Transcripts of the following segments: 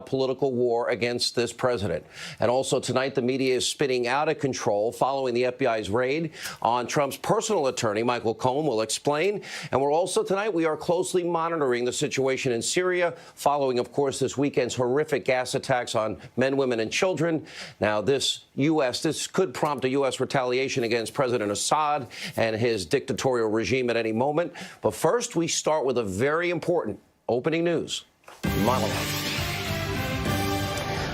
political war against this president. And also tonight, the media is spinning out of control following the FBI's raid on Trump's personal attorney, Michael Cohen, will explain. And we're also tonight, we are closely monitoring the situation in Syria following, of course, this weekend's horrific gas attacks on men, women and children. Now, this could prompt a U.S. retaliation against President Assad and his dictatorial regime at any moment. But first, we start with a very important opening news monologue.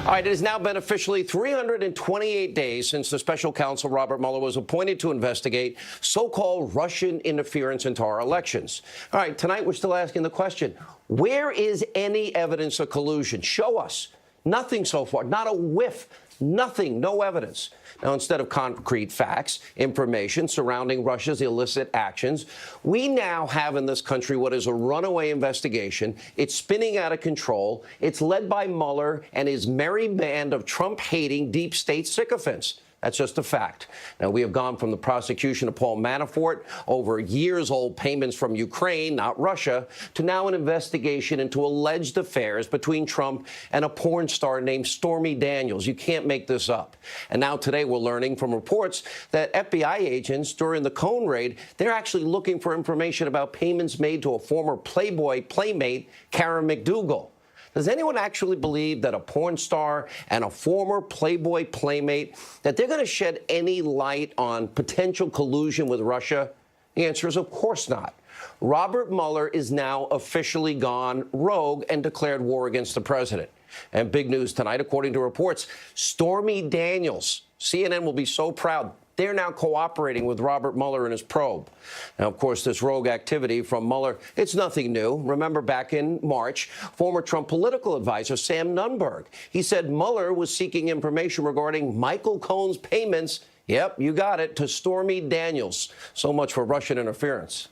All right, it has now been officially 328 days since the special counsel Robert Mueller was appointed to investigate so-called Russian interference into our elections. All right, tonight we're still asking the question, where is any evidence of collusion? Show us. Nothing so far, not a whiff, nothing, no evidence. Now, instead of concrete facts, information surrounding Russia's illicit actions, we now have in this country what is a runaway investigation. It's spinning out of control. It's led by Mueller and his merry band of Trump-hating deep state sycophants. That's just a fact. Now, we have gone from the prosecution of Paul Manafort over years-old payments from Ukraine, not Russia, to now an investigation into alleged affairs between Trump and a porn star named Stormy Daniels. You can't make this up. And now today we're learning from reports that FBI agents during the Cohen raid, they're actually looking for information about payments made to a former Playboy playmate, Karen McDougal. Does anyone actually believe that a porn star and a former Playboy playmate, that they're going to shed any light on potential collusion with Russia? The answer is, of course not. Robert Mueller is now officially gone rogue and declared war against the president. And big news tonight, according to reports, Stormy Daniels, CNN will be so proud, they're now cooperating with Robert Mueller and his probe. Now, of course, this rogue activity from Mueller, it's nothing new. Remember back in March, former Trump political advisor Sam Nunberg, he said Mueller was seeking information regarding Michael Cohen's payments, yep, you got it, to Stormy Daniels. So much for Russian interference.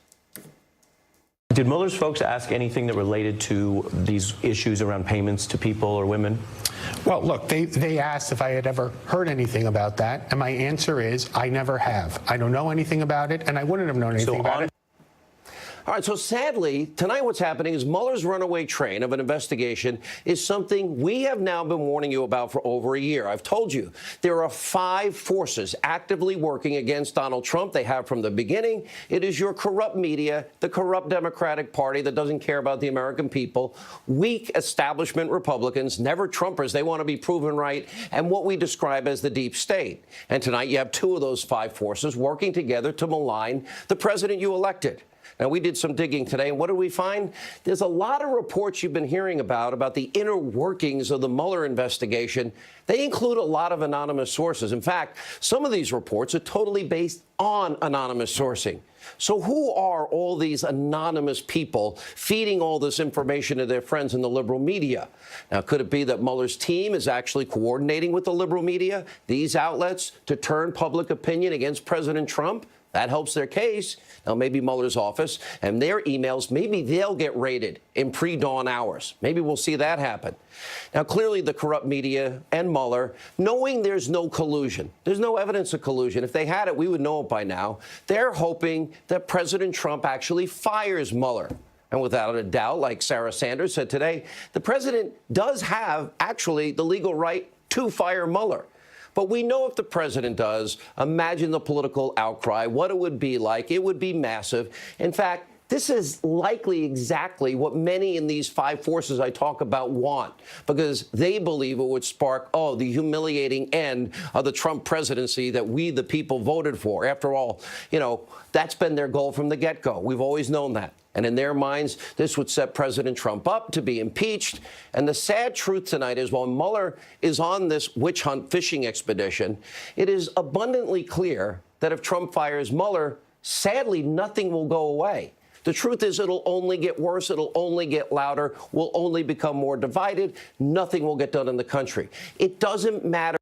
Did Mueller's folks ask anything that related to these issues around payments to people or women? Well, look, they asked if I had ever heard anything about that, and my answer is I never have. I don't know anything about it, and I wouldn't have known anything about it. All right, so sadly, tonight what's happening is Mueller's runaway train of an investigation is something we have now been warning you about for over a year. I've told you there are 5 forces actively working against Donald Trump. They have from the beginning. It is your corrupt media, the corrupt Democratic Party that doesn't care about the American people, weak establishment Republicans, never Trumpers. They want to be proven right, and what we describe as the deep state. And tonight you have 2 of those 5 forces working together to malign the president you elected. Now, we did some digging today, and what did we find? There's a lot of reports you've been hearing about the inner workings of the Mueller investigation. They include a lot of anonymous sources. In fact, some of these reports are totally based on anonymous sourcing. So who are all these anonymous people feeding all this information to their friends in the liberal media? Now, could it be that Mueller's team is actually coordinating with the liberal media, these outlets, to turn public opinion against President Trump? That helps their case. Now, maybe Mueller's office and their emails, maybe they'll get raided in pre-dawn hours. Maybe we'll see that happen. Now, clearly, the corrupt media and Mueller, knowing there's no collusion, there's no evidence of collusion. If they had it, we would know it by now. They're hoping that President Trump actually fires Mueller. And without a doubt, like Sarah Sanders said today, the president does have actually the legal right to fire Mueller. But we know if the president does, imagine the political outcry, what it would be like. It would be massive. In fact, this is likely exactly what many in these 5 forces I talk about want, because they believe it would spark, the humiliating end of the Trump presidency that we, the people, voted for. After all, that's been their goal from the get-go. We've always known that. And in their minds, this would set President Trump up to be impeached. And the sad truth tonight is while Mueller is on this witch hunt fishing expedition, it is abundantly clear that if Trump fires Mueller, sadly, nothing will go away. The truth is it'll only get worse. It'll only get louder. We'll only become more divided. Nothing will get done in the country. It doesn't matter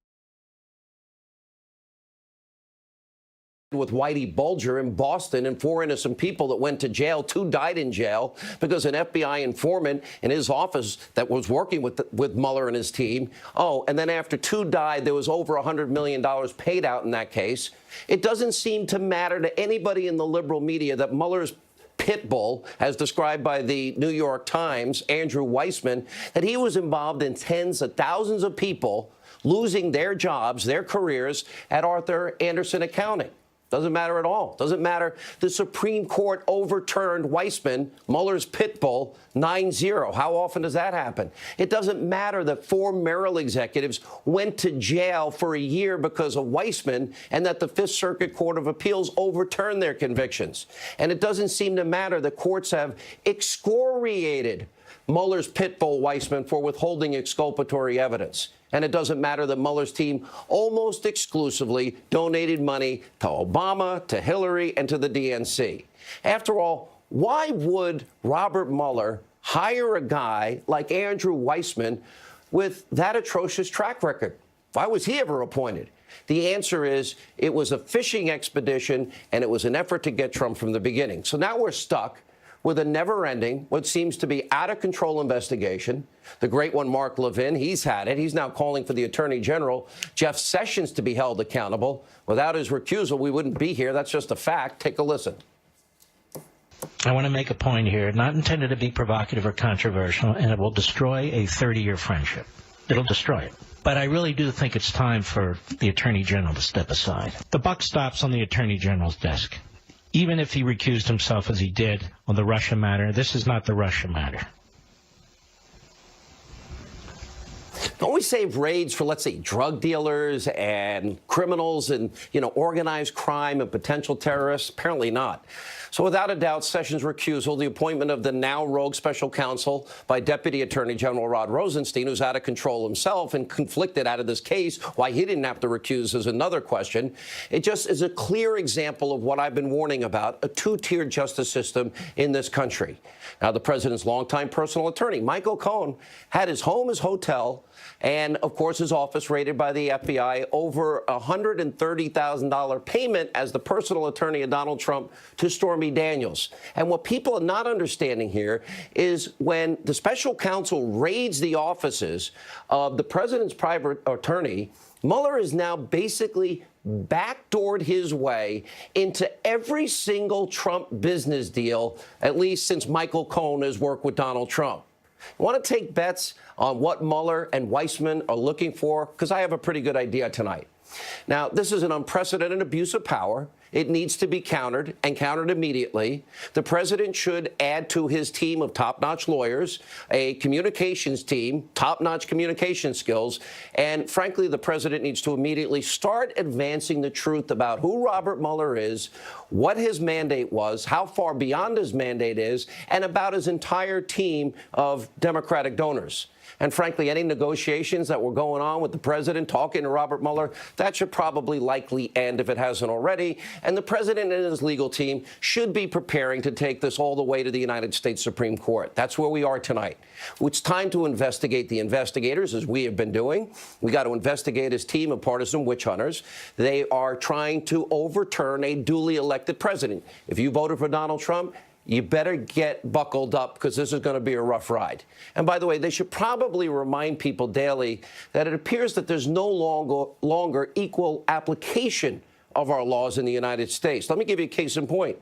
with Whitey Bulger in Boston and 4 innocent people that went to jail. 2 died in jail because an FBI informant in his office that was working with Mueller and his team. And then after 2 died, there was over $100 million paid out in that case. It doesn't seem to matter to anybody in the liberal media that Mueller's pit bull, as described by the New York Times, Andrew Weissman, that he was involved in tens of thousands of people losing their jobs, their careers at Arthur Andersen Accounting. Doesn't matter at all. Doesn't matter. The Supreme Court overturned Weissman, Mueller's pit bull, 9-0. How often does that happen? It doesn't matter that 4 Merrill executives went to jail for a year because of Weissman and that the Fifth Circuit Court of Appeals overturned their convictions. And it doesn't seem to matter that courts have excoriated Mueller's pit bull Weissman for withholding exculpatory evidence. And it doesn't matter that Mueller's team almost exclusively donated money to Obama, to Hillary, and to the DNC. After all, why would Robert Mueller hire a guy like Andrew Weissman with that atrocious track record? Why was he ever appointed? The answer is it was a fishing expedition, and it was an effort to get Trump from the beginning. So now we're stuck with a never-ending, what seems to be out-of-control investigation. The great one, Mark Levin, he's had it. He's now calling for the Attorney General, Jeff Sessions, to be held accountable. Without his recusal, we wouldn't be here. That's just a fact. Take a listen. I want to make a point here, not intended to be provocative or controversial, and it will destroy a 30-year friendship. It'll destroy it. But I really do think it's time for the Attorney General to step aside. The buck stops on the Attorney General's desk. Even if he recused himself as he did on the Russia matter, this is not the Russia matter. Don't we save raids for, let's say, drug dealers and criminals and, organized crime and potential terrorists? Apparently not. So without a doubt, Sessions' recusal, the appointment of the now rogue special counsel by Deputy Attorney General Rod Rosenstein, who's out of control himself and conflicted out of this case, why he didn't have to recuse is another question. It just is a clear example of what I've been warning about, a two-tiered justice system in this country. Now, the president's longtime personal attorney, Michael Cohen, had his home, his hotel, and, of course, his office raided by the FBI, over $130,000 payment as the personal attorney of Donald Trump to Stormy Daniels. And what people are not understanding here is when the special counsel raids the offices of the president's private attorney, Mueller is now basically backdoored his way into every single Trump business deal, at least since Michael Cohen has worked with Donald Trump. You want to take bets on what Mueller and Weissman are looking for? Because I have a pretty good idea tonight. Now, this is an unprecedented abuse of power. It needs to be countered, and countered immediately. The president should add to his team of top-notch lawyers a communications team, top-notch communication skills, and frankly, the president needs to immediately start advancing the truth about who Robert Mueller is, what his mandate was, how far beyond his mandate is, and about his entire team of Democratic donors. And frankly, any negotiations that were going on with the president talking to Robert Mueller, that should probably likely end if it hasn't already. And the president and his legal team should be preparing to take this all the way to the United States Supreme Court. That's where we are tonight. It's time to investigate the investigators, as we have been doing. We got to investigate his team of partisan witch hunters. They are trying to overturn a duly elected president. If you voted for Donald Trump, you better get buckled up, because this is going to be a rough ride. And by the way, they should probably remind people daily that it appears that there's no longer equal application of our laws in the United States. Let me give you a case in point.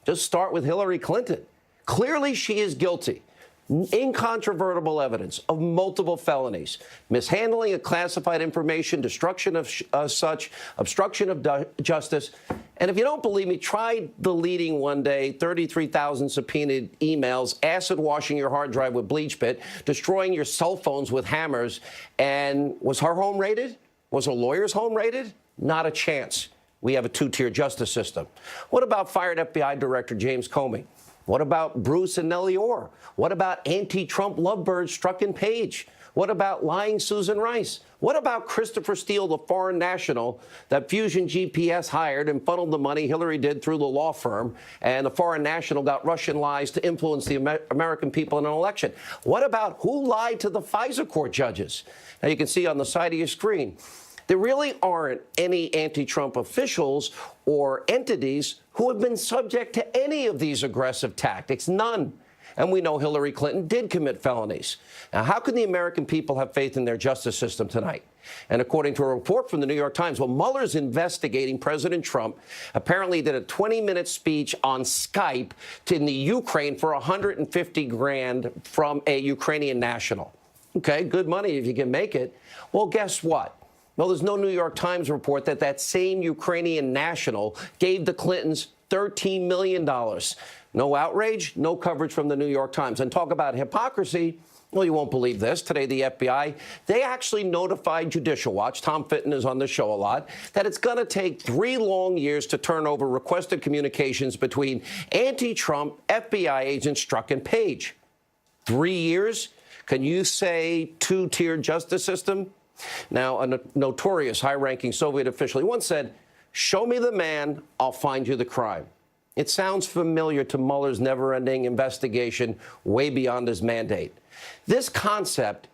Just start with Hillary Clinton. Clearly, she is guilty. Incontrovertible evidence of multiple felonies, mishandling of classified information, destruction of such, obstruction of justice. And if you don't believe me, try deleting one day 33,000 subpoenaed emails, acid washing your hard drive with bleach pit, destroying your cell phones with hammers. And was her home raided? Was her lawyer's home raided? Not a chance. We have a two-tier justice system. What about fired FBI Director James Comey? What about Bruce and Nellie Orr? What about anti-Trump lovebirds Strzok and Page? What about lying Susan Rice? What about Christopher Steele, the foreign national that Fusion GPS hired and funneled the money Hillary did through the law firm, and the foreign national got Russian lies to influence the American people in an election? What about who lied to the FISA court judges? Now, you can see on the side of your screen, there really aren't any anti-Trump officials or entities who have been subject to any of these aggressive tactics. None. And we know Hillary Clinton did commit felonies. Now, how can the American people have faith in their justice system tonight? And according to a report from the New York Times, well, Mueller's investigating President Trump. Apparently did a 20-minute speech on Skype in the Ukraine for $150,000 from a Ukrainian national. Okay, good money if you can make it. Well, guess what? Well, there's no New York Times report that that same Ukrainian national gave the Clintons $13 million. No outrage, no coverage from the New York Times. And talk about hypocrisy. Well, you won't believe this. Today, the FBI, they actually notified Judicial Watch, Tom Fitton is on the show a lot, that it's going to take 3 long years to turn over requested communications between anti-Trump FBI agents Strzok and Page. 3 years? Can you say two-tier justice system? Now, a notorious high-ranking Soviet official, he once said, "Show me the man, I'll find you the crime." It sounds familiar to Mueller's never-ending investigation way beyond his mandate. This concept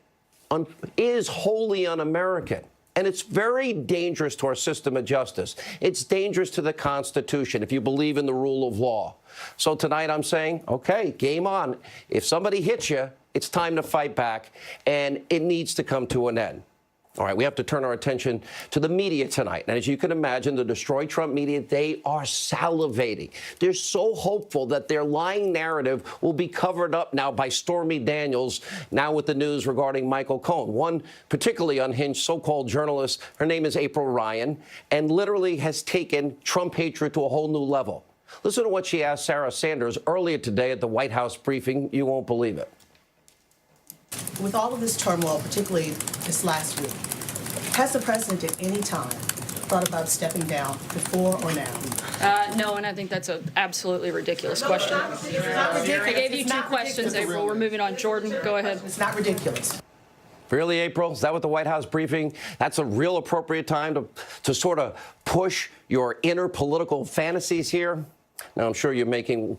is wholly un-American, and it's very dangerous to our system of justice. It's dangerous to the Constitution if you believe in the rule of law. So tonight I'm saying, okay, game on. If somebody hits you, it's time to fight back, and it needs to come to an end. All right, we have to turn our attention to the media tonight. And as you can imagine, the Destroy Trump media, they are salivating. They're so hopeful that their lying narrative will be covered up now by Stormy Daniels, now with the news regarding Michael Cohen. One particularly unhinged so-called journalist, her name is April Ryan, and literally has taken Trump hatred to a whole new level. Listen to what she asked Sarah Sanders earlier today at the White House briefing. You won't believe it. With all of this turmoil, particularly this last week, has the president at any time thought about stepping down before or now? No, and I think that's an absolutely ridiculous question. It's not ridiculous. I gave you It's 2 not questions, ridiculous. April. We're moving on. Jordan, go ahead. It's not ridiculous. Really, April? Is that what the White House briefing? That's a real appropriate time to sort of push your inner political fantasies here? Now, I'm sure you're making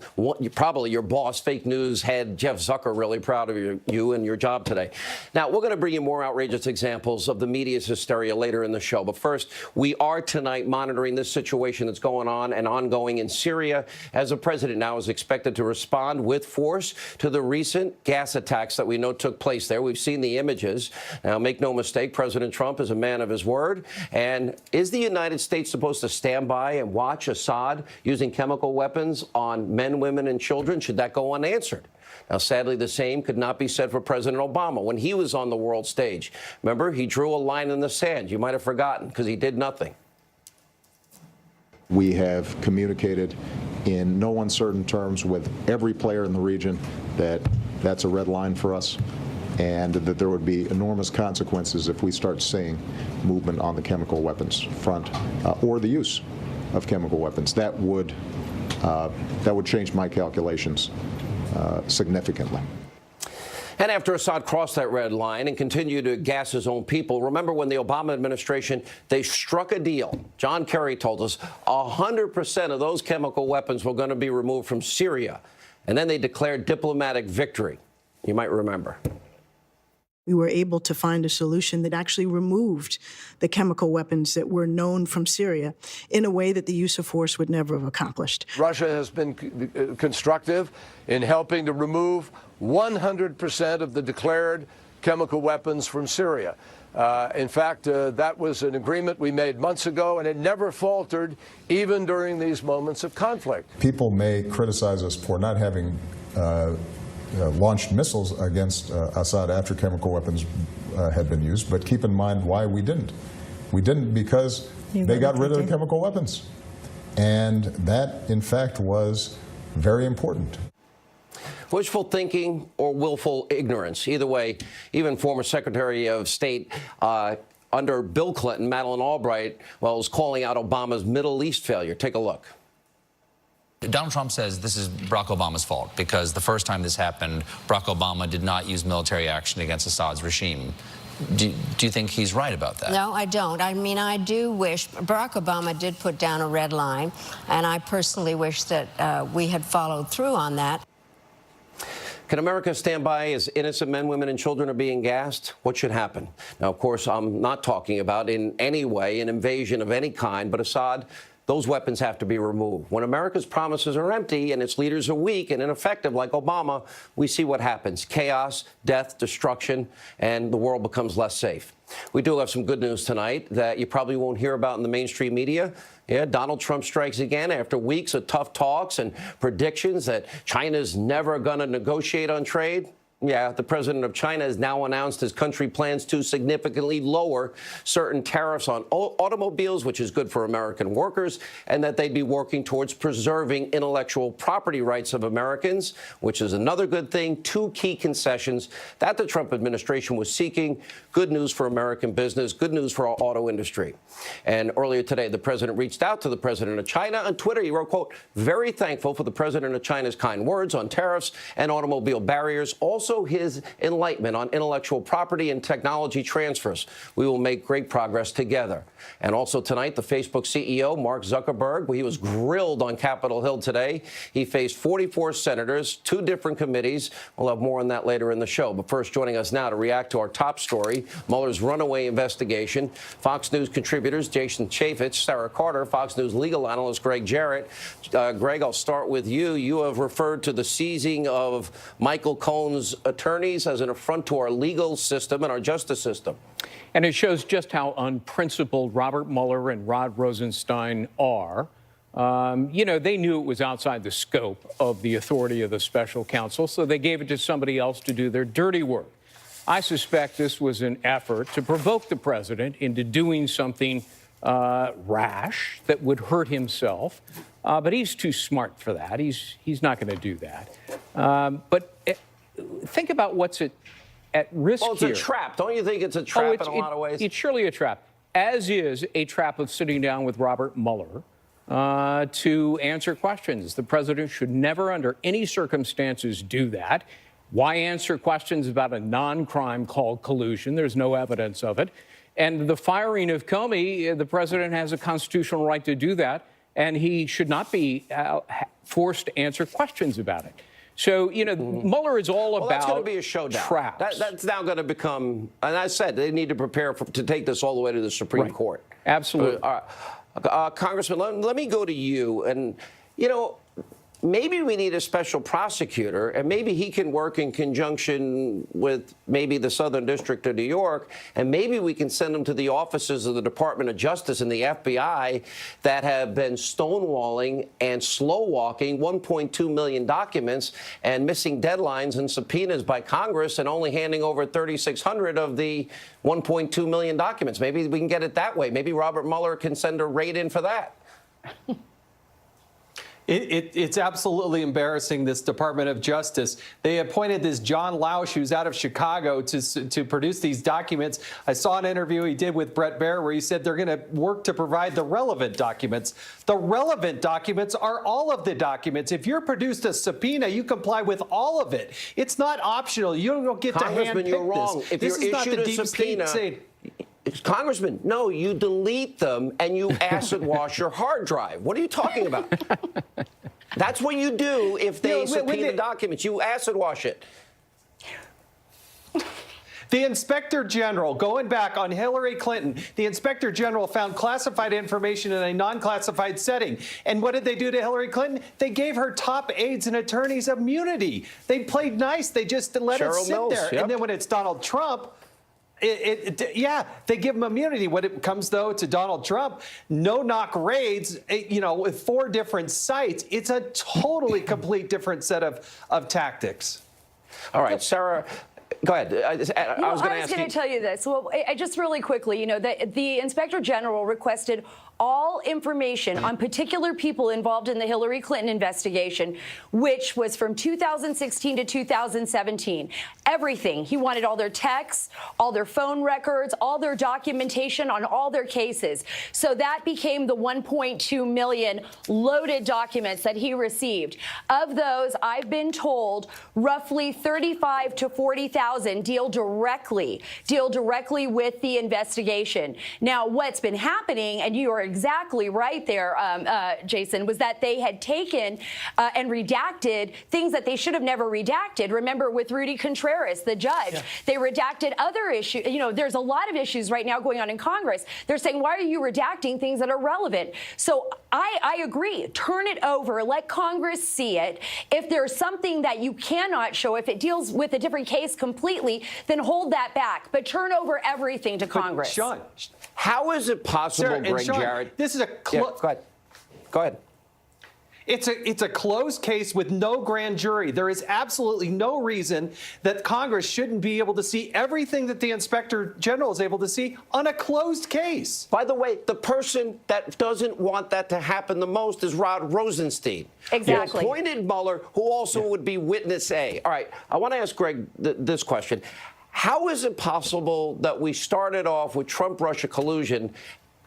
probably your boss, fake news head, Jeff Zucker, really proud of you and your job today. Now, we're going to bring you more outrageous examples of the media's hysteria later in the show. But first, we are tonight monitoring this situation that's going on and ongoing in Syria as the president now is expected to respond with force to the recent gas attacks that we know took place there. We've seen the images. Now, make no mistake, President Trump is a man of his word. And is the United States supposed to stand by and watch Assad using chemical weapons on men, women, and children? Should that go unanswered? Now, sadly, the same could not be said for President Obama when he was on the world stage. Remember, he drew a line in the sand. You might have forgotten because he did nothing. We have communicated in no uncertain terms with every player in the region that that's a red line for us, and that there would be enormous consequences if we start seeing movement on the chemical weapons front or the use of chemical weapons. That would change my calculations significantly. And after Assad crossed that red line and continued to gas his own people, remember when the Obama administration, they struck a deal. John Kerry told us 100% of those chemical weapons were going to be removed from Syria. And then they declared diplomatic victory. You might remember. We were able to find a solution that actually removed the chemical weapons that were known from Syria in a way that the use of force would never have accomplished. Russia has been constructive in helping to remove 100% of the declared chemical weapons from Syria. In fact, that was an agreement we made months ago, and it never faltered, even during these moments of conflict. People may criticize us for not having launched missiles against Assad after chemical weapons had been used, but keep in mind why we didn't. We didn't because they got rid of the chemical weapons. And that, in fact, was very important. Wishful thinking or willful ignorance. Either way, even former Secretary of State under Bill Clinton, Madeleine Albright, well, was calling out Obama's Middle East failure. Take a look. Donald Trump says this is Barack Obama's fault because the first time this happened, Barack Obama did not use military action against Assad's regime. Do you think he's right about that? No, I don't. I mean, I do wish Barack Obama did put down a red line, and I personally wish that we had followed through on that. Can America stand by as innocent men, women, and children are being gassed? What should happen? Now, of course, I'm not talking about in any way an invasion of any kind, but Assad those weapons have to be removed. When America's promises are empty and its leaders are weak and ineffective like Obama, we see what happens. Chaos, death, destruction, and the world becomes less safe. We do have some good news tonight that you probably won't hear about in the mainstream media. Yeah, Donald Trump strikes again after weeks of tough talks and predictions that China's never going to negotiate on trade. Yeah, the president of China has now announced his country plans to significantly lower certain tariffs on automobiles, which is good for American workers, and that they'd be working towards preserving intellectual property rights of Americans, which is another good thing. Two key concessions that the Trump administration was seeking. Good news for American business, good news for our auto industry. And earlier today, the president reached out to the president of China on Twitter. He wrote, quote, "Very thankful for the president of China's kind words on tariffs and automobile barriers. Also, his enlightenment on intellectual property and technology transfers. We will make great progress together." And also tonight, the Facebook CEO, Mark Zuckerberg, he was grilled on Capitol Hill today. He faced 44 senators, 2 different committees. We'll have more on that later in the show. But first, joining us now to react to our top story, Mueller's runaway investigation, Fox News contributors Jason Chaffetz, Sarah Carter, Fox News legal analyst Greg Jarrett. Greg, I'll start with you. You have referred to the seizing of Michael Cohen's attorneys as an affront to our legal system and our justice system. And it shows just how unprincipled Robert Mueller and Rod Rosenstein are. You know, they knew it was outside the scope of the authority of the special counsel, so they gave it to somebody else to do their dirty work. I suspect this was an effort to provoke the president into doing something rash that would hurt himself. But he's too smart for that. He's not going to do that. Think about what's at risk here. Well, it's a trap. Don't you think it's a trap in a lot of ways? It's surely a trap, as is a trap of sitting down with Robert Mueller to answer questions. The president should never, under any circumstances, do that. Why answer questions about a non-crime called collusion? There's no evidence of it. And the firing of Comey, the president has a constitutional right to do that, and he should not be forced to answer questions about it. So, you know, Mueller is all about that's going to be a showdown. Traps. That's now going to become, and I said they need to prepare to take this all the way to the Supreme Court. Absolutely. Congressman, let me go to you. And, you know, maybe we need a special prosecutor, and maybe he can work in conjunction with maybe the Southern District of New York, and maybe we can send him to the offices of the Department of Justice and the FBI that have been stonewalling and slow-walking 1.2 million documents and missing deadlines and subpoenas by Congress and only handing over 3,600 of the 1.2 million documents. Maybe we can get it that way. Maybe Robert Mueller can send a raid in for that. It's absolutely embarrassing, this Department of Justice. They appointed this John Lausch, who's out of Chicago, to produce these documents. I saw an interview he did with Bret Baier where he said they're going to work to provide the relevant documents. The relevant documents are all of the documents. If you're produced a subpoena, you comply with all of it. It's not optional. You don't get to handpick this. You're wrong. If this you're is not the issued a deep subpoena, state. Congressman, no, you delete them and you acid wash your hard drive. What are you talking about? That's what you do if they subpoena documents. You acid wash it. The Inspector General, going back on Hillary Clinton, the Inspector General found classified information in a non-classified setting. And what did they do to Hillary Clinton? They gave her top aides and attorneys immunity. They played nice. They just let it sit there. Yep. And then when it's Donald Trump, they give him immunity. When it comes, though, to Donald Trump, no-knock raids, you know, with 4 different sites, it's a totally complete different set of tactics. All right, Sarah. Go ahead. I was going to tell you this. Well, just really quickly, you know, the Inspector General requested all information on particular people involved in the Hillary Clinton investigation, which was from 2016 to 2017. Everything. He wanted all their texts, all their phone records, all their documentation on all their cases. So that became the 1.2 million loaded documents that he received. Of those, I've been told roughly 35 to 40,000 deal directly with the investigation. Now, what's been happening, and you are exactly right there, Jason, was that they had taken and redacted things that they should have never redacted. Remember with Rudy Contreras, the judge, they redacted other issues. You know, there's a lot of issues right now going on in Congress. They're saying, why are you redacting things that are relevant? So I agree. Turn it over. Let Congress see it. If there's something that you cannot show, if it deals with a different case completely, then hold that back. But turn over everything to Congress. Sean, how is it possible, Sarah, Greg Sean, Jarrett? This is a go ahead. Go ahead. It's a closed case with no grand jury. There is absolutely no reason that Congress shouldn't be able to see everything that the Inspector General is able to see on a closed case. By the way, the person that doesn't want that to happen the most is Rod Rosenstein. Exactly. You appointed Mueller, who also would be witness A. All right, I want to ask Greg this question. How is it possible that we started off with Trump-Russia collusion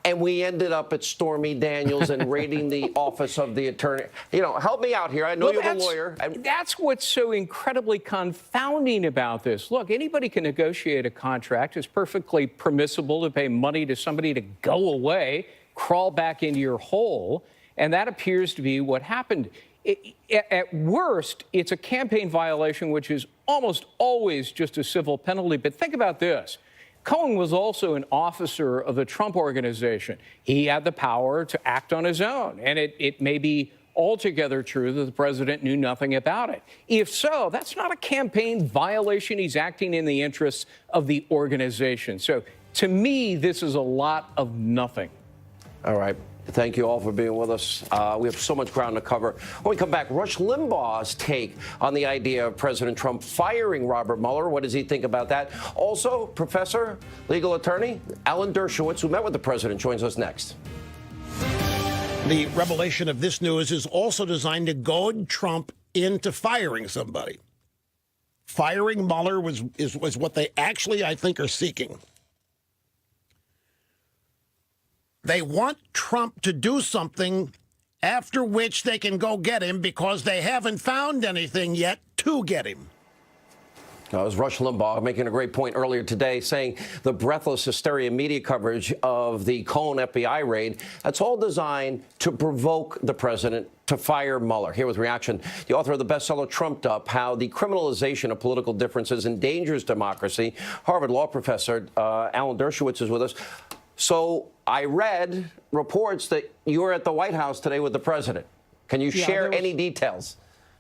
and we ended up at Stormy Daniels and raiding the office of the attorney? You know, help me out here. I know you're a lawyer. That's what's so incredibly confounding about this. Look, anybody can negotiate a contract. It's perfectly permissible to pay money to somebody to go away, crawl back into your hole, and that appears to be what happened. At worst, it's a campaign violation, which is almost always just a civil penalty. But think about this. Cohen was also an officer of the Trump Organization. He had the power to act on his own, and it may be altogether true that the president knew nothing about it. If so, that's not a campaign violation. He's acting in the interests of the organization. So to me, this is a lot of nothing. All right. Thank you all for being with us. We have so much ground to cover. When we come back, Rush Limbaugh's take on the idea of President Trump firing Robert Mueller. What does he think about that? Also, professor, legal attorney Alan Dershowitz, who met with the president, joins us next. The revelation of this news is also designed to goad Trump into firing somebody. Firing Mueller was what they actually, I think, are seeking. They want Trump to do something after which they can go get him because they haven't found anything yet to get him. That was Rush Limbaugh making a great point earlier today, saying the breathless hysteria media coverage of the Cohen FBI raid, that's all designed to provoke the president to fire Mueller. Here with reaction, the author of the bestseller Trumped Up, How the Criminalization of Political Differences Endangers Democracy, Harvard law professor Alan Dershowitz is with us. So I read reports that you were at the White House today with the president. Can you share any details?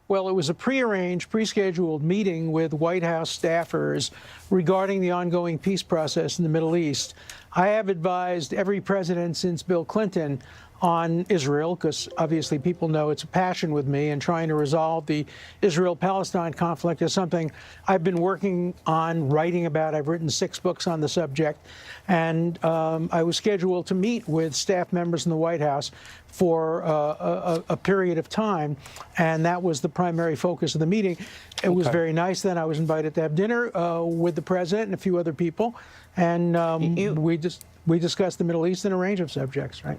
Well, it was a prearranged, pre-scheduled meeting with White House staffers regarding the ongoing peace process in the Middle East. I have advised every president since Bill Clinton on Israel, because obviously people know it's a passion with me, and trying to resolve the Israel-Palestine conflict is something I've been working on, writing about. I've written 6 books on the subject, and I was scheduled to meet with staff members in the White House for a period of time, and that was the primary focus of the meeting. It was very nice. Then I was invited to have dinner with the president and a few other people, and we discussed the Middle East and a range of subjects, right?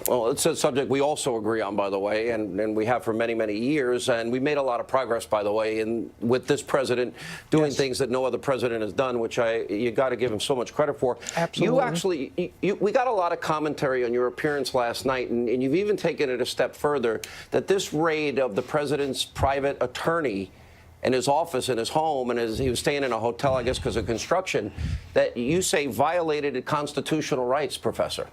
Well, it's a subject we also agree on, by the way, and we have for many, many years. And we made a lot of progress, by the way, with this president doing things that no other president has done, which you got to give him so much credit for. Absolutely. We got a lot of commentary on your appearance last night, and you've even taken it a step further, that this raid of the president's private attorney in his office, in his home, and as he was staying in a hotel, I guess, because of construction, that you say violated constitutional rights, Professor.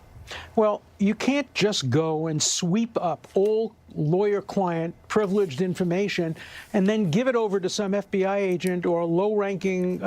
Well, you can't just go and sweep up all lawyer-client privileged information and then give it over to some FBI agent or a low-ranking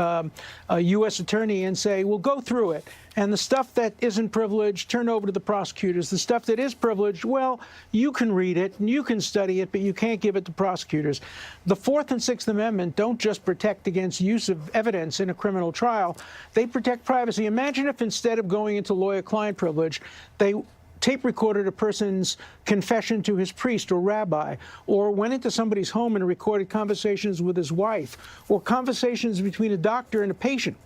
U.S. attorney and say, well, go through it. And the stuff that isn't privileged, turn over to the prosecutors. The stuff that is privileged, well, you can read it and you can study it, but you can't give it to prosecutors. The Fourth and Sixth Amendment don't just protect against use of evidence in a criminal trial. They protect privacy. Imagine if instead of going into lawyer-client privilege, they tape recorded a person's confession to his priest or rabbi, or went into somebody's home and recorded conversations with his wife, or conversations between a doctor and a patient.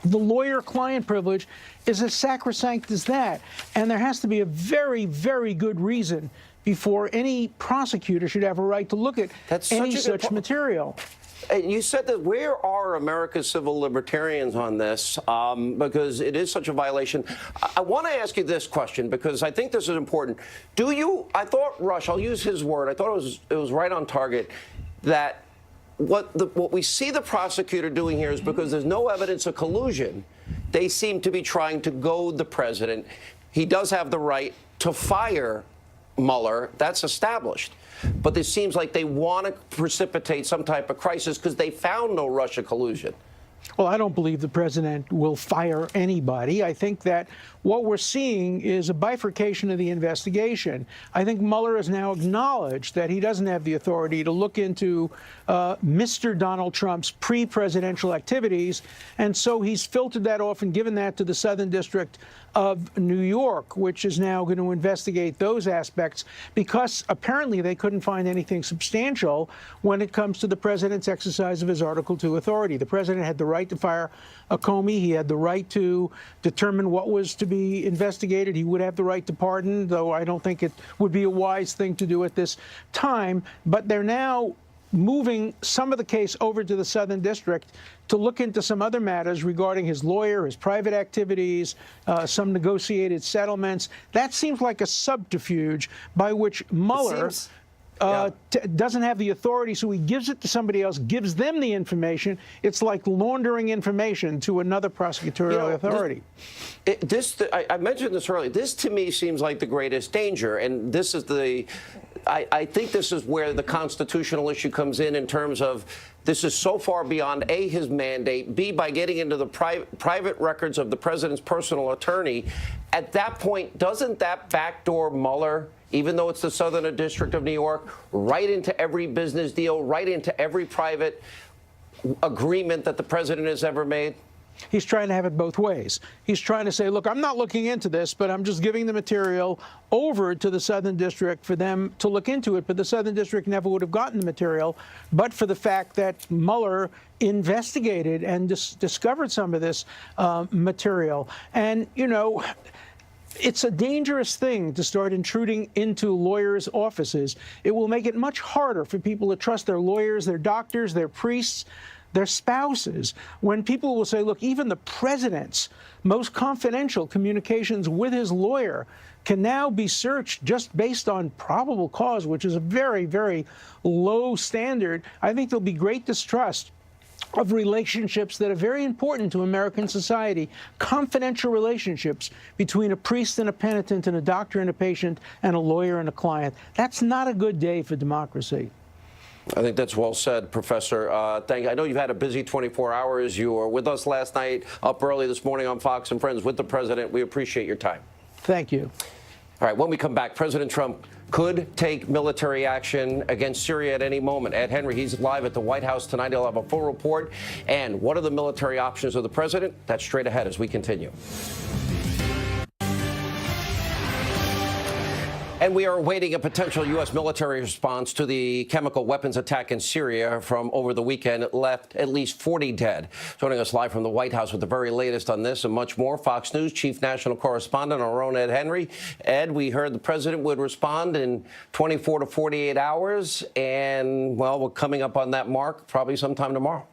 The lawyer-client privilege is as sacrosanct as that, and there has to be a very, very good reason before any prosecutor should have a right to look at any such material. You said that where are America's civil libertarians on this? Because it is such a violation. I want to ask you this question because I think this is important. I thought Rush, I'll use his word, I thought it was right on target that what we see the prosecutor doing here is because there's no evidence of collusion, they seem to be trying to goad the president. He does have the right to fire Mueller. That's established. But it seems like they want to precipitate some type of crisis because they found no Russia collusion. Well, I don't believe the president will fire anybody. I think that what we're seeing is a bifurcation of the investigation. I think Mueller has now acknowledged that he doesn't have the authority to look into Mr. Donald Trump's pre-presidential activities, and so he's filtered that off and given that to the Southern District of New York, which is now going to investigate those aspects because apparently they couldn't find anything substantial when it comes to the president's exercise of his Article II authority. The president had the right to fire Comey. He had the right to determine what was to be investigated. He would have the right to pardon, though I don't think it would be a wise thing to do at this time. But they're now moving some of the case over to the Southern District to look into some other matters regarding his lawyer, his private activities, some negotiated settlements. That seems like a subterfuge by which Mueller doesn't have the authority, so he gives it to somebody else, gives them the information. It's like laundering information to another prosecutorial authority. I mentioned this earlier. This, to me, seems like the greatest danger, and this is I think this is where the constitutional issue comes in terms of this is so far beyond, A, his mandate, B, by getting into the private records of the president's personal attorney. At that point, doesn't that backdoor Mueller, even though it's the Southern District of New York, right into every business deal, right into every private agreement that the president has ever made? He's trying to have it both ways. He's trying to say, look, I'm not looking into this, but I'm just giving the material over to the Southern District for them to look into it. But the Southern District never would have gotten the material but for the fact that Mueller investigated and discovered some of this material. And, you know, it's a dangerous thing to start intruding into lawyers' offices. It will make it much harder for people to trust their lawyers, their doctors, their priests, their spouses, when people will say, look, even the president's most confidential communications with his lawyer can now be searched just based on probable cause, which is a very, very low standard. I think there'll be great distrust of relationships that are very important to American society, confidential relationships between a priest and a penitent and a doctor and a patient and a lawyer and a client. That's not a good day for democracy. I think that's well said, Professor. Thank you. I know you've had a busy 24 hours. You were with us last night, up early this morning on Fox and Friends with the president. We appreciate your time. Thank you. All right, when we come back, President Trump could take military action against Syria at any moment. Ed Henry, he's live at the White House tonight. He'll have a full report. And what are the military options of the president? That's straight ahead as we continue. And we are awaiting a potential U.S. military response to the chemical weapons attack in Syria from over the weekend. It left at least 40 dead. Joining us live from the White House with the very latest on this and much more, Fox News Chief National Correspondent, our own Ed Henry. Ed, we heard the president would respond in 24 to 48 hours. And, well, we're coming up on that mark probably sometime tomorrow.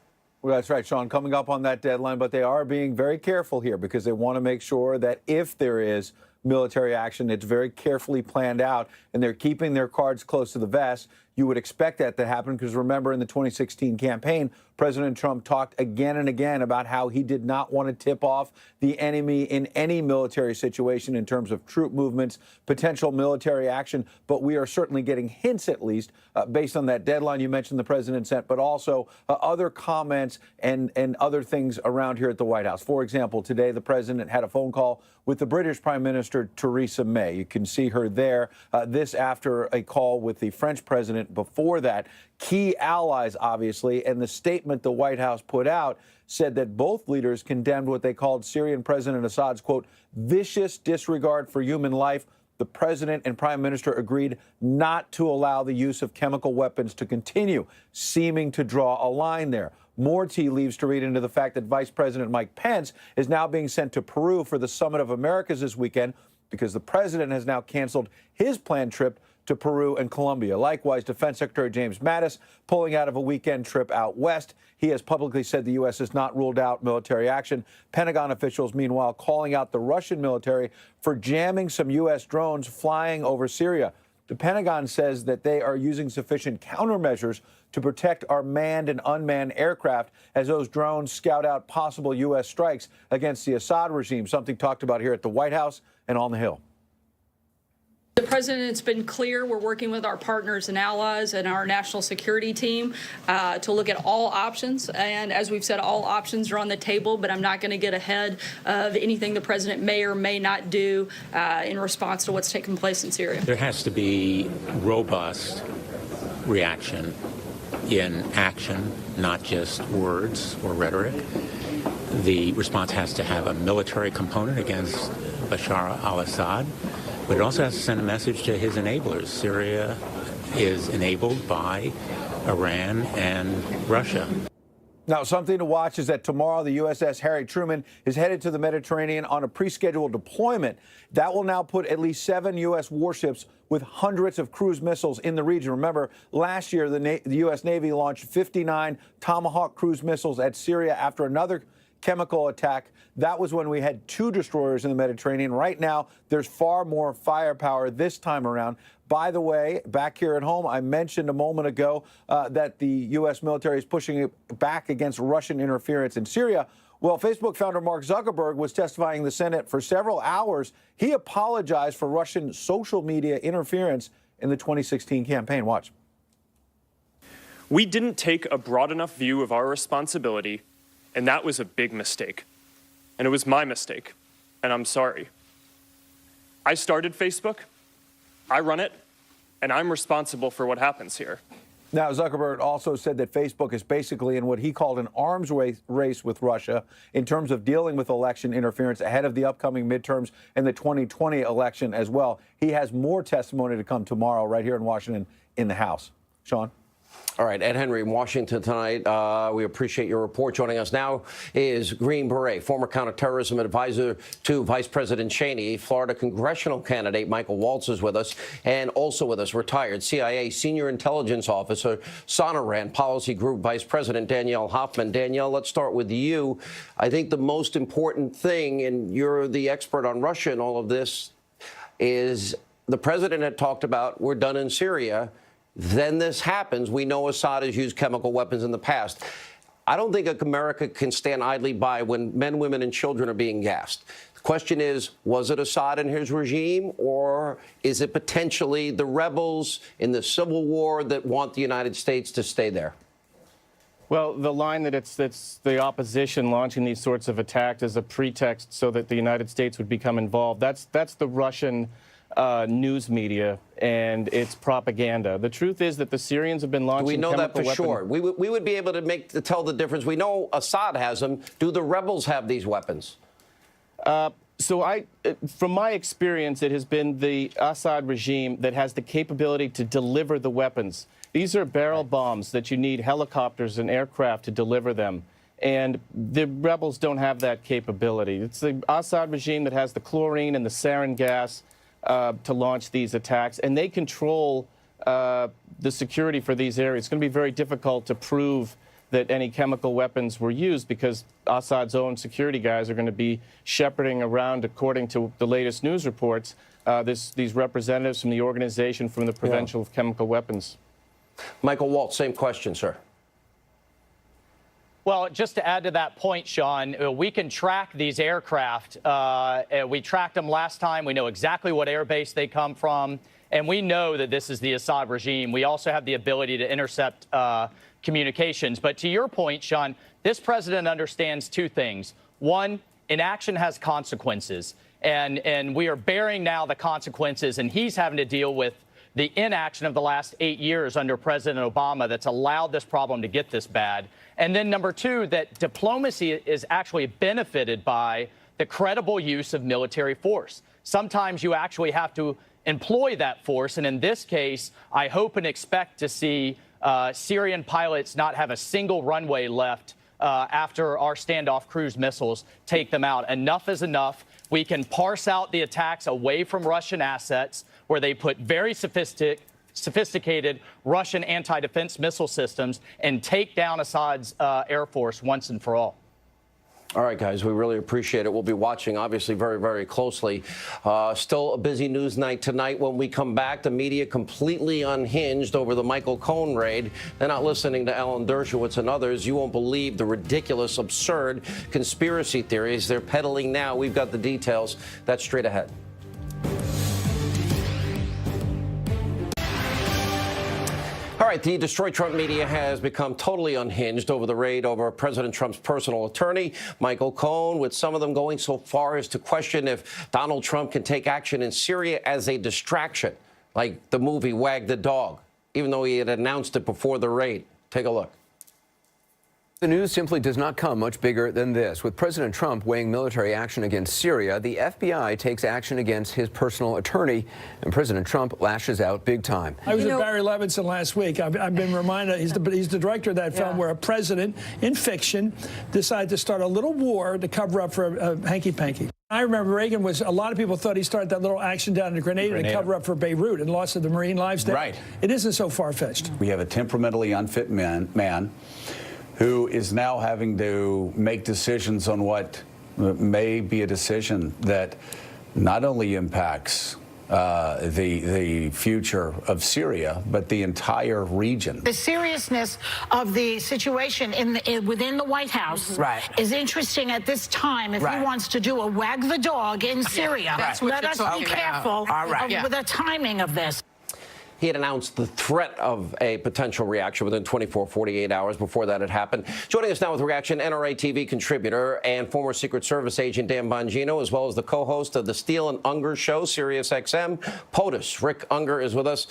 Well, that's right, Sean, coming up on that deadline. But they are being very careful here because they want to make sure that if there is military action, it's very carefully planned out, and they're keeping their cards close to the vest. You would expect that to happen because, remember, in the 2016 campaign, President Trump talked again and again about how he did not want to tip off the enemy in any military situation in terms of troop movements, potential military action. But we are certainly getting hints, at least, based on that deadline you mentioned the president sent, but also other comments and other things around here at the White House. For example, today the president had a phone call with the British Prime Minister Theresa May. You can see her there. This after a call with the French president before that. Key allies, obviously, and the statement the White House put out said that both leaders condemned what they called Syrian President Assad's, quote, vicious disregard for human life. The president and prime minister agreed not to allow the use of chemical weapons to continue, seeming to draw a line there. More tea leaves to read into the fact that Vice President Mike Pence is now being sent to Peru for the Summit of Americas this weekend because the president has now canceled his planned trip to Peru and Colombia. Likewise, Defense Secretary James Mattis pulling out of a weekend trip out west. He has publicly said the U.S. has not ruled out military action. Pentagon officials, meanwhile, calling out the Russian military for jamming some U.S. drones flying over Syria. The Pentagon says that they are using sufficient countermeasures to protect our manned and unmanned aircraft as those drones scout out possible U.S. strikes against the Assad regime, something talked about here at the White House and on the Hill. The president's been clear. We're working with our partners and allies and our national security team to look at all options. And as we've said, all options are on the table, but I'm not going to get ahead of anything the president may or may not do in response to what's taking place in Syria. There has to be robust reaction in action, not just words or rhetoric. The response has to have a military component against Bashar al-Assad, but it also has to send a message to his enablers. Syria is enabled by Iran and Russia. Now, something to watch is that tomorrow the USS Harry Truman is headed to the Mediterranean on a pre-scheduled deployment. That will now put at least 7 U.S. warships with hundreds of cruise missiles in the region. Remember, last year the U.S. Navy launched 59 Tomahawk cruise missiles at Syria after another chemical attack. That was when we had 2 destroyers in the Mediterranean. Right now, there's far more firepower this time around. By the way, back here at home, I mentioned a moment ago that the U.S. military is pushing it back against Russian interference in Syria. Well, Facebook founder Mark Zuckerberg was testifying in the Senate for several hours. He apologized for Russian social media interference in the 2016 campaign. Watch. We didn't take a broad enough view of our responsibility, and that was a big mistake. And it was my mistake, and I'm sorry. I started Facebook, I run it, and I'm responsible for what happens here. Now, Zuckerberg also said that Facebook is basically in what he called an arms race with Russia in terms of dealing with election interference ahead of the upcoming midterms and the 2020 election as well. He has more testimony to come tomorrow right here in Washington in the House. Sean? All right, Ed Henry in Washington tonight. We appreciate your report. Joining us now is Green Beret, former counterterrorism advisor to Vice President Cheney. Florida congressional candidate Michael Waltz is with us, and also with us, retired CIA senior intelligence officer, Sonoran Policy Group Vice President Danielle Hoffman. Danielle, let's start with you. I think the most important thing, and you're the expert on Russia and all of this, is the president had talked about we're done in Syria. Then this happens. We know Assad has used chemical weapons in the past. I don't think America can stand idly by when men, women, and children are being gassed. The question is, was it Assad and his regime, or is it potentially the rebels in the civil war that want the United States to stay there? Well, the line that it's the opposition launching these sorts of attacks as a pretext so that the United States would become involved, that's the Russian news media and its propaganda. The truth is that the Syrians have been launching we know that for weapons. sure. We would be able to tell the difference. We know Assad has them. Do the rebels have these weapons? From my experience, it has been the Assad regime that has the capability to deliver the weapons. These are barrel bombs that you need helicopters and aircraft to deliver them. And the rebels don't have that capability. It's the Assad regime that has the chlorine and the sarin gas to launch these attacks, and they control the security for these areas. It's going to be very difficult to prove that any chemical weapons were used because Assad's own security guys are going to be shepherding around, according to the latest news reports, these representatives from the Organization for the Prevention of Chemical Weapons. Michael Waltz, same question, sir. Well, just to add to that point, Sean, we can track these aircraft. We tracked them last time. We know exactly what airbase they come from. And we know that this is the Assad regime. We also have the ability to intercept communications. But to your point, Sean, this president understands 2 things. One, inaction has consequences. And we are bearing now the consequences. And he's having to deal with the inaction of the last 8 years under President Obama that's allowed this problem to get this bad. And then number 2, that diplomacy is actually benefited by the credible use of military force. Sometimes you actually have to employ that force. And in this case, I hope and expect to see Syrian pilots not have a single runway left after our standoff cruise missiles take them out. Enough is enough. We can parse out the attacks away from Russian assets, where they put very sophisticated Russian anti-defense missile systems, and take down Assad's Air Force once and for all. All right, guys, we really appreciate it. We'll be watching, obviously, very, very closely. Still a busy news night tonight. When we come back, the media completely unhinged over the Michael Cohen raid. They're not listening to Alan Dershowitz and others. You won't believe the ridiculous, absurd conspiracy theories they're peddling now. We've got the details. That's straight ahead. All right, the Destroy Trump media has become totally unhinged over the raid over President Trump's personal attorney, Michael Cohen, with some of them going so far as to question if Donald Trump can take action in Syria as a distraction, like the movie Wag the Dog, even though he had announced it before the raid. Take a look. The news simply does not come much bigger than this. With President Trump weighing military action against Syria, the FBI takes action against his personal attorney, and President Trump lashes out big time. I was at Barry Levinson last week. I've been reminded, he's the director of that film, where a president in fiction decided to start a little war to cover up for a hanky-panky. I remember Reagan a lot of people thought he started that little action down in Grenada to cover up for Beirut and loss of the Marine lives there. Right. It isn't so far-fetched. We have a temperamentally unfit man who is now having to make decisions on what may be a decision that not only impacts the future of Syria, but the entire region. The seriousness of the situation within the White House is interesting at this time. If he wants to do a wag the dog in Syria, let us be careful with the timing of this. He had announced the threat of a potential reaction within 24, 48 hours before that had happened. Joining us now with reaction, NRA TV contributor and former Secret Service agent Dan Bongino, as well as the co-host of the Steele and Unger show, Sirius XM, POTUS. Rick Unger is with us.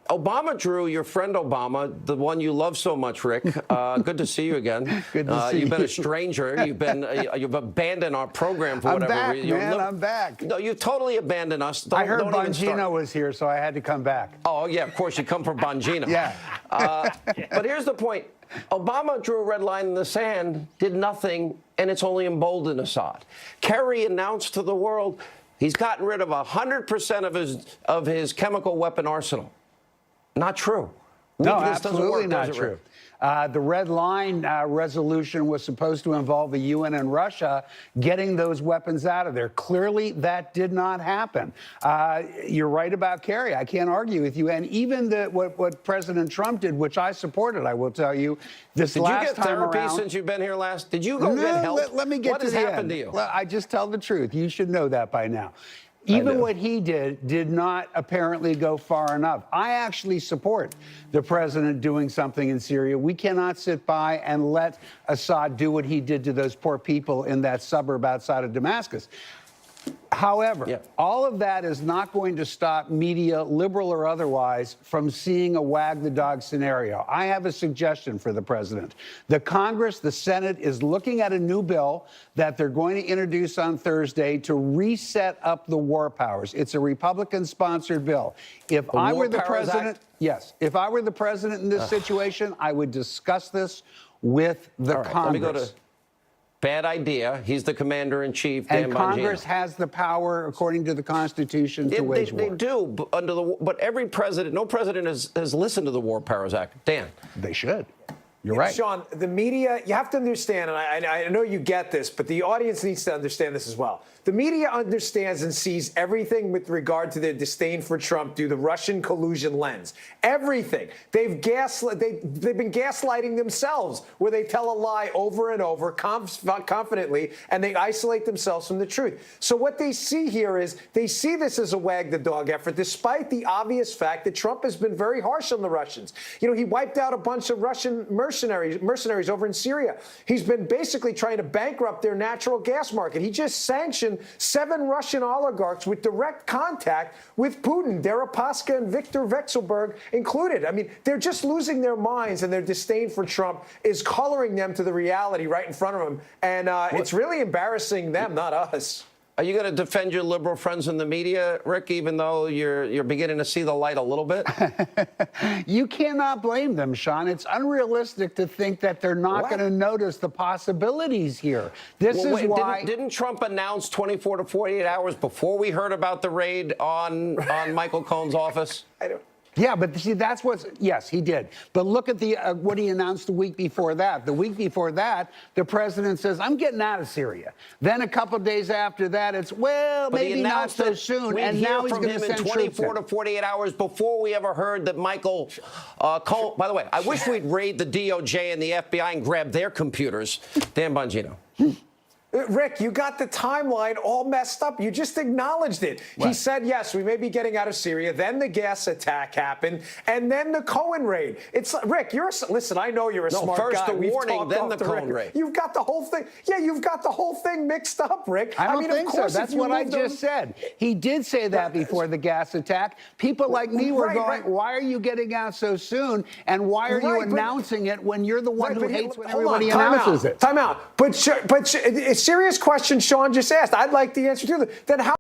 Obama, Drew, your friend Obama, the one you love so much, Rick. Good to see you again. Good to see you. You've been a stranger. You've abandoned our program for whatever reason. I'm back. No, you totally abandoned us. I heard Bongino was here, so I had to come back. Oh, yeah, of course, you come from Bongino. Yeah. But here's the point. Obama drew a red line in the sand, did nothing, and it's only emboldened Assad. Kerry announced to the world he's gotten rid of 100% of his chemical weapon arsenal. Not true. No, absolutely not true. The red line resolution was supposed to involve the UN and Russia getting those weapons out of there. Clearly, that did not happen. You're right about Kerry. I can't argue with you. And even what President Trump did, which I supported, I will tell you, last time around. Did you get therapy since you've been here last? Did you go get help? Let me get to the end. What has happened to you? Well, I just tell the truth. You should know that by now. Even what he did not apparently go far enough. I actually support the president doing something in Syria. We cannot sit by and let Assad do what he did to those poor people in that suburb outside of Damascus. However, all of that is not going to stop media, liberal or otherwise, from seeing a wag the dog scenario. I have a suggestion for the president. The Congress, the Senate, is looking at a new bill that they're going to introduce on Thursday to reset up the war powers. It's a Republican-sponsored bill. If I were the president, if I were the president in this situation, I would discuss this with the Congress. Let me go to bad idea. He's the commander-in-chief, Dan And Bongino. Congress has the power, according to the Constitution, to wage war. They do, but every president, no president has listened to the War Powers Act. Dan. They should. You're right. Sean, the media, you have to understand, and I know you get this, but the audience needs to understand this as well. The media understands and sees everything with regard to their disdain for Trump through the Russian collusion lens. Everything. They've been gaslighting themselves, where they tell a lie over and over confidently, and they isolate themselves from the truth. So what they see here is they see this as a wag the dog effort, despite the obvious fact that Trump has been very harsh on the Russians. You know, he wiped out a bunch of Russian mercenaries over in Syria. He's been basically trying to bankrupt their natural gas market. He just sanctioned 7 Russian oligarchs with direct contact with Putin, Deripaska and Viktor Vekselberg included. I mean, they're just losing their minds, and their disdain for Trump is coloring them to the reality right in front of them. And it's really embarrassing them, not us. Are you going to defend your liberal friends in the media, Rick, even though you're beginning to see the light a little bit? You cannot blame them, Sean. It's unrealistic to think that they're not going to notice the possibilities here. This is why. Didn't Trump announce 24 to 48 hours before we heard about the raid on Michael Cohen's office? Yeah, but see, that's what's, yes, he did. But look at the what he announced the week before that. The week before that, the president says, I'm getting out of Syria. Then a couple of days after that, it's, well, But maybe not so soon. And now he's going to send troops 24 to 48 hours before we ever heard that Michael Cohen. By the way, I wish we'd raid the DOJ and the FBI and grab their computers. Dan Bongino. Rick, you got the timeline all messed up. You just acknowledged it. He said, yes, we may be getting out of Syria. Then the gas attack happened. And then the Cohen raid. It's Rick, listen, I know you're a smart guy. First the warning, then the Cohen raid. You've got the whole thing. Yeah, you've got the whole thing mixed up, Rick. I don't think so. That's what I just said. He did say that before the gas attack. People like me were going, why are you getting out so soon? And why are you announcing it when you're the one who hates when everybody announces it? Time out. But serious question Sean just asked. I'd like the answer to that. Then how